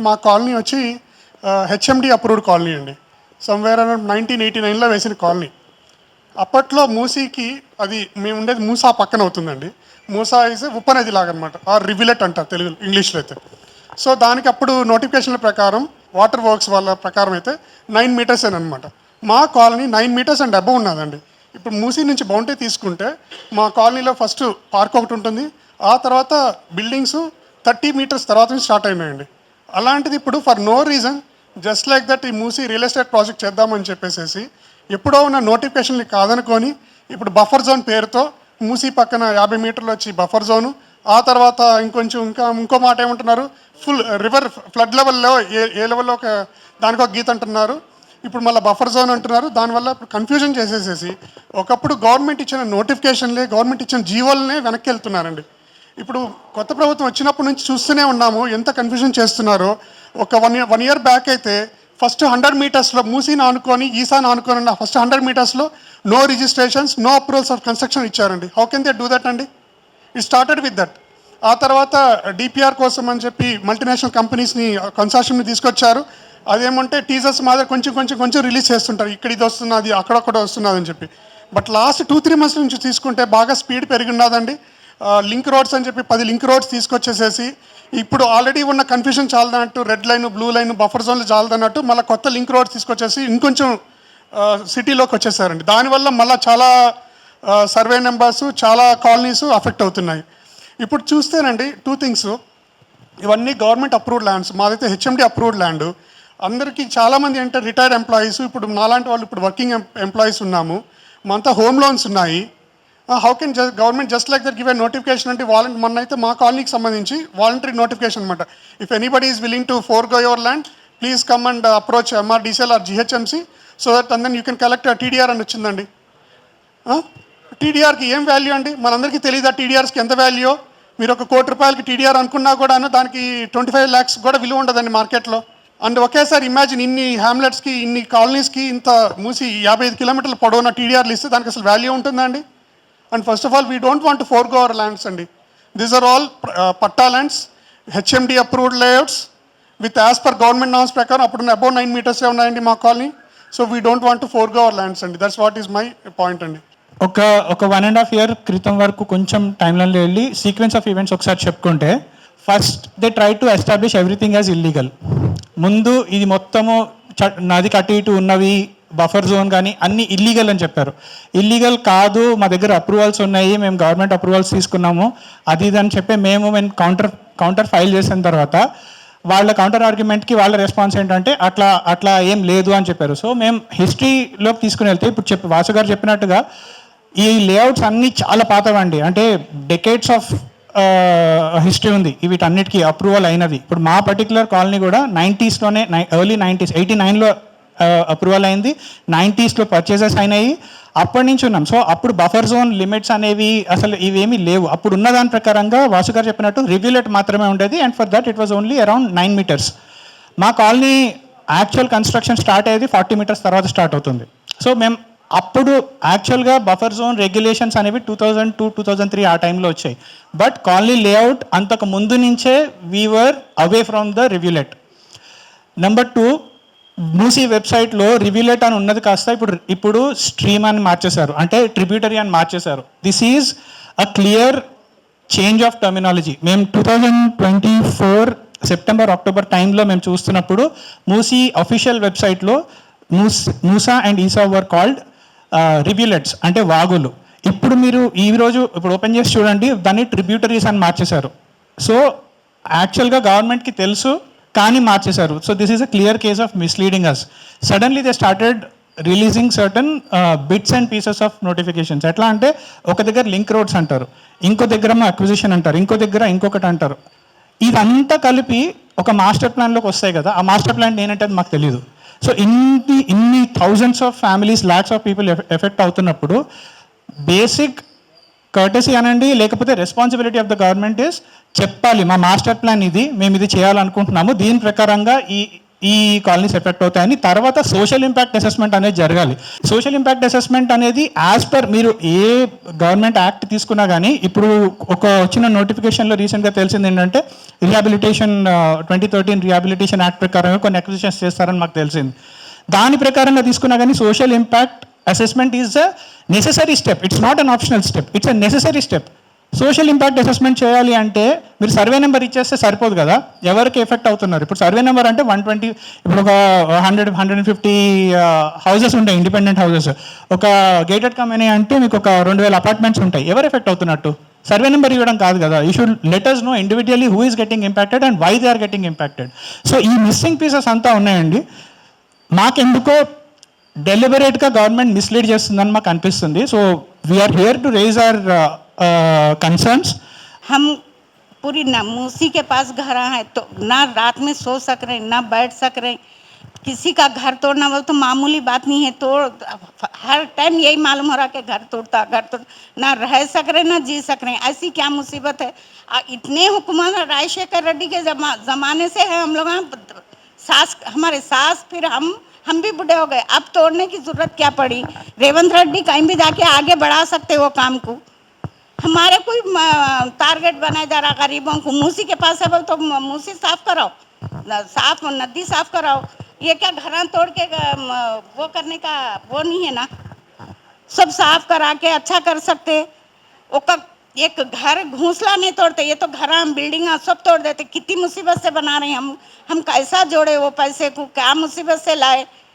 మా కాలనీ వచ్చి HMD approved colony అండి. సమ్వేర్ అరౌండ్ 1989లో వేసిన కాలనీ. అప్పట్లో మూసీకి అది మేము ఉండేది మూసా పక్కన అవుతుందండి. మూసా ఇస్ ఉపనది లాగా అనమాట, ఆర్ రివిలెట్ అంటారు తెలుగు ఇంగ్లీష్లో అయితే. సో దానికి అప్పుడు నోటిఫికేషన్ల ప్రకారం వాటర్ వర్క్స్ వాళ్ళ ప్రకారం అయితే 9 మీటర్స్ అని అనమాట. మా కాలనీ 9 మీటర్స్ అండ్ అబవ్ ఉన్నదండి. ఇప్పుడు మూసీ నుంచి బౌండరీ తీసుకుంటే మా కాలనీలో ఫస్ట్ పార్క్ ఒకటి ఉంటుంది, ఆ తర్వాత బిల్డింగ్స్ 30 మీటర్స్ తర్వాత నుంచి స్టార్ట్ అయినాయండి. అలాంటిది ఇప్పుడు for no reason just like that ఈ మూసీ రియల్ ఎస్టేట్ ప్రాజెక్ట్ చేద్దామని చెప్పేసి ఎప్పుడో ఉన్న నోటిఫికేషన్ని కాదనుకొని ఇప్పుడు బఫర్ జోన్ పేరుతో మూసీ పక్కన 50 మీటర్లు వచ్చి బఫర్ జోను, ఆ తర్వాత ఇంకో మాట ఏమంటున్నారు, ఫుల్ రివర్ ఫ్లడ్ లెవెల్లో ఏ లెవెల్లో దానికి ఒక గీత అంటున్నారు, ఇప్పుడు మళ్ళీ బఫర్ జోన్ అంటున్నారు. దానివల్ల ఇప్పుడు కన్ఫ్యూజన్ చేసేసేసి ఒకప్పుడు గవర్నమెంట్ ఇచ్చిన నోటిఫికేషన్లే, గవర్నమెంట్ ఇచ్చిన జీవోలనే వెనక్కి వెళ్తున్నారండి. ఇప్పుడు కొత్త ప్రభుత్వం వచ్చినప్పటి నుంచి చూస్తూనే ఉన్నాము ఎంత కన్ఫ్యూజన్ చేస్తున్నారో. ఒక వన్ ఇయర్ బ్యాక్ అయితే ఫస్ట్ 100 మీటర్స్లో మూసీని ఆనుకొని ఈసాని ఆనుకొని ఉన్న ఫస్ట్ 100 మీటర్స్లో no registrations, no approvals of construction ఇచ్చారండి. How can they do that అండి? It started with that. ఆ తర్వాత డిపిఆర్ కోసం అని చెప్పి మల్టీనేషనల్ కంపెనీస్ని కన్సార్షియంని తీసుకొచ్చారు. అదేమంటే టీజర్స్ మాదిరి కొంచెం రిలీజ్ చేస్తుంటారు, ఇక్కడ ఇది వస్తున్నది అక్కడొక్కడ వస్తున్నది అని చెప్పి. బట్ లాస్ట్ 2-3 మంత్స్ నుంచి తీసుకుంటే బాగా స్పీడ్ పెరిగిన్నదండి. లింక్ రోడ్స్ అని చెప్పి 10 లింక్ రోడ్స్ తీసుకొచ్చేసేసి ఇప్పుడు ఆల్రెడీ ఉన్న కన్ఫ్యూజన్ చాలదన్నట్టు, red line blue line buffer జోన్లు చాలదన్నట్టు మళ్ళీ కొత్త లింక్ రోడ్స్ తీసుకొచ్చేసి ఇంకొంచెం సిటీలోకి వచ్చేసారండి. దానివల్ల మళ్ళీ చాలా సర్వే నెంబర్స్, చాలా కాలనీస్ అఫెక్ట్ అవుతున్నాయి. ఇప్పుడు చూస్తేనండి 2 థింగ్స్, ఇవన్నీ గవర్నమెంట్ అప్రూవ్డ్ ల్యాండ్స్, మాదైతే హెచ్ఎండి అప్రూవ్డ్ ల్యాండ్. అందరికీ చాలామంది అంటే రిటైర్డ్ ఎంప్లాయీస్, ఇప్పుడు నాలాంటి వాళ్ళు ఇప్పుడు వర్కింగ్ ఎంప్లాయీస్ ఉన్నాము, మనతో హోమ్ లోన్స్ ఉన్నాయి. How can government just like that give a notification అంటే మొన్న అయితే మా కాలనీకి సంబంధించి వాలంటరీ నోటిఫికేషన్ అనమాట. If anybody is willing to forgo your land please come and approach MRDCL or GHMC so that and then you can collect TDR అని వచ్చిందండి. టీడీఆర్కి ఏం వాల్యూ అండి? మనందరికీ తెలియదా టీడీఆర్స్కి ఎంత వాల్యూ? మీరు ఒక ₹1,00,00,000 టీడీఆర్ అనుకున్నా కూడాను దానికి 25 lakhs కూడా విలువ ఉండదండి మార్కెట్లో. అండ్ ఒకేసారి ఇమాజిన్ ఇన్ని హ్యామ్లెట్స్కి, ఇన్ని కాలనీస్కి ఇంత మూసి 55 కిలోమీటర్ల పొడవున టీడీఆర్లు ఇస్తే దానికి అసలు వాల్యూ ఉంటుందండి? And first of all we don't want to forgo our lands అండి. These are all patta lands, HMD approved layouts with as per government norms ప్రకారం అప్పుడు అబౌవ్ 9 మీటర్సే ఉన్నాయండి మా colony. So we don't want to forgo our lands అండి. That's what is my point అండి. ఒక 1.5 year క్రితం వరకు కొంచెం టైంలైన్లో వెళ్ళి సీక్వెన్స్ ఆఫ్ ఈవెంట్స్ ఒకసారి చెప్పుకుంటే, first they try to establish everything as illegal. ముందు ఇది మొత్తము నది కట్టి ఇటు ఉన్నవి బఫర్ జోన్ కానీ అన్నీ ఇల్లీగల్ అని చెప్పారు. ఇల్లీగల్ కాదు, మా దగ్గర అప్రూవల్స్ ఉన్నాయి, మేము గవర్నమెంట్ అప్రూవల్స్ తీసుకున్నాము అది ఇది అని చెప్పి మేము కౌంటర్ ఫైల్ చేసిన తర్వాత వాళ్ళ కౌంటర్ ఆర్గ్యుమెంట్కి వాళ్ళ రెస్పాన్స్ ఏంటంటే అట్లా ఏం లేదు అని చెప్పారు. సో మేము హిస్టరీలోకి తీసుకుని వెళ్తే ఇప్పుడు వాసు గారు చెప్పినట్టుగా ఈ లేఅవుట్స్ అన్నీ చాలా పాతవండి, అంటే డెకేడ్స్ ఆఫ్ హిస్టరీ ఉంది వీటన్నిటికీ అప్రూవల్ అయినది. ఇప్పుడు మా పర్టికులర్ కాలనీ కూడా 90sలోనే ఎర్లీ 90s 89లో అప్రూవల్ అయింది, 90sలో పర్చేసెస్ అయినాయి, అప్పటి నుంచి ఉన్నాం. సో అప్పుడు బఫర్ జోన్ లిమిట్స్ అనేవి అసలు ఇవేమీ లేవు. అప్పుడు ఉన్న దాని ప్రకారంగా వాసు గారు చెప్పినట్టు రివ్యూలెట్ మాత్రమే ఉండేది, and for that it was only around 9 meters. మా కాలనీ యాక్చువల్ కన్స్ట్రక్షన్ స్టార్ట్ అయ్యేది 40 meters తర్వాత స్టార్ట్ అవుతుంది. సో మేము అప్పుడు యాక్చువల్గా బఫర్ జోన్ రెగ్యులేషన్స్ అనేవి 2002-2003 ఆ టైంలో వచ్చాయి. బట్ కాలనీ లేఅవుట్ అంతకు ముందు నుంచే we were away from the rivulet. Number 2, Musi వెబ్సైట్లో రివ్యూలెట్ అని ఉన్నది కాస్త ఇప్పుడు స్ట్రీమ్ అని మార్చేశారు, అంటే ట్రిబ్యూటరీ అని మార్చేశారు. This is a clear change of terminology. మేము 2024 సెప్టెంబర్ అక్టోబర్ టైంలో మేము చూస్తున్నప్పుడు మూసీ అఫీషియల్ వెబ్సైట్లో Musa and Esa were called rivulets, అంటే వాగులు. ఇప్పుడు మీరు ఈరోజు ఓపెన్ చేసి చూడండి, దాన్ని ట్రిబ్యూటరీస్ అని మార్చేశారు. సో యాక్చువల్గా గవర్నమెంట్కి తెలుసు కానీ మార్చేశారు. So this is a clear case of misleading us. Suddenly they started releasing certain bits and pieces of notifications. ఎట్లా అంటే ఒక దగ్గర లింక్ రోడ్స్ అంటారు, ఇంకో దగ్గర అక్విజిషన్ అంటారు, ఇంకో దగ్గర ఇంకొకటి అంటారు. ఇదంతా కలిపి ఒక మాస్టర్ ప్లాన్లోకి వస్తాయి కదా, ఆ మాస్టర్ ప్లాన్ ఏంటంటే అది మాకు తెలియదు. సో ఇన్ని thousands of families, lakhs of people effect అవుతున్నప్పుడు బేసిక్ కర్టసీ అనండి, లేకపోతే responsibility of the government is చెప్పాలి, మా మాస్టర్ ప్లాన్ ఇది, మేము ఇది చేయాలనుకుంటున్నాము, దీని ప్రకారంగా ఈ కాలనీస్ ఎఫెక్ట్ అవుతాయని. తర్వాత సోషల్ ఇంపాక్ట్ అసెస్మెంట్ అనేది జరగాలి. సోషల్ ఇంపాక్ట్ అసెస్మెంట్ అనేది యాజ్ పర్ మీరు ఏ గవర్నమెంట్ యాక్ట్ తీసుకున్నా కానీ, ఇప్పుడు ఒక వచ్చిన నోటిఫికేషన్లో రీసెంట్గా తెలిసింది ఏంటంటే రిహాబిలిటేషన్ 2013 రిహాబిలిటేషన్ యాక్ట్ ప్రకారంగా కొన్ని అక్విజిషన్స్ చేస్తారని మాకు తెలిసింది. దాని ప్రకారంగా తీసుకున్నా కానీ social impact assessment is a necessary step. It's not an optional step, it's a necessary step. Social impact assessment చేయాలి అంటే మీరు సర్వే నెంబర్ ఇచ్చేస్తే సరిపోదు కదా, ఎవరికి ఎఫెక్ట్ అవుతున్నారు. ఇప్పుడు సర్వే నెంబర్ అంటే 120, ఇప్పుడు ఒక 150 హౌసెస్ ఉంటాయి, ఇండిపెండెంట్ హౌసెస్. ఒక గేటెడ్ కమ్యూనిటీ అంటే మీకు ఒక 2000 అపార్ట్మెంట్స్ ఉంటాయి. ఎవరు ఎఫెక్ట్ అవుతున్నట్టు? సర్వే నెంబర్ ఇవ్వడం కాదు కదా. You should let us know individually who is getting impacted and why they are getting impacted. So ఈ మిస్సింగ్ పీసెస్ అంతా ఉన్నాయండి. మాకెందుకో డెలిబరేట్గా గవర్నమెంట్ మిస్లీడ్ చేస్తుందని మాకు అనిపిస్తుంది. So we're here to raise our concerns. हम पूरी ना मूसी के पास घर है तो ना रात में सो सक रहे, ना बैठ सक रहे. किसी का घर तोड़ना बोल तो मामूली बात नहीं है. तोड़ हर टाइम यही मालूम हो रहा कि घर तोड़ ना रह सक रहे ना जी सक रहे. ऐसी क्या मुसीबत है? इतने हुकूमत राजशेखर रेड्डी के ज़माने से है. हम लोग सास, हमारे सास, फिर हम भी बूढ़े हो गए. अब तोड़ने की ज़रूरत क्या पड़ी? रेवंत रेड्डी कहीं भी जाके आगे बढ़ा सकते वो काम को. हमारे कोई टारगेट बनाया जा रहा गरीबों को. मूसी के पास है बोल तो मूसी साफ कराओ, साफ नदी साफ कराओ. ये क्या घर तोड़ के वो करने का वो नहीं है ना. सब साफ करा के अच्छा कर सकते. वो एक घर घोंसला नहीं तोड़ते, ये तो घर बिल्डिंग सब तोड़ देते. कितनी मुसीबत से बना रहे हैं हम कैसा जोड़े वो पैसे को, क्या मुसीबत से लाए.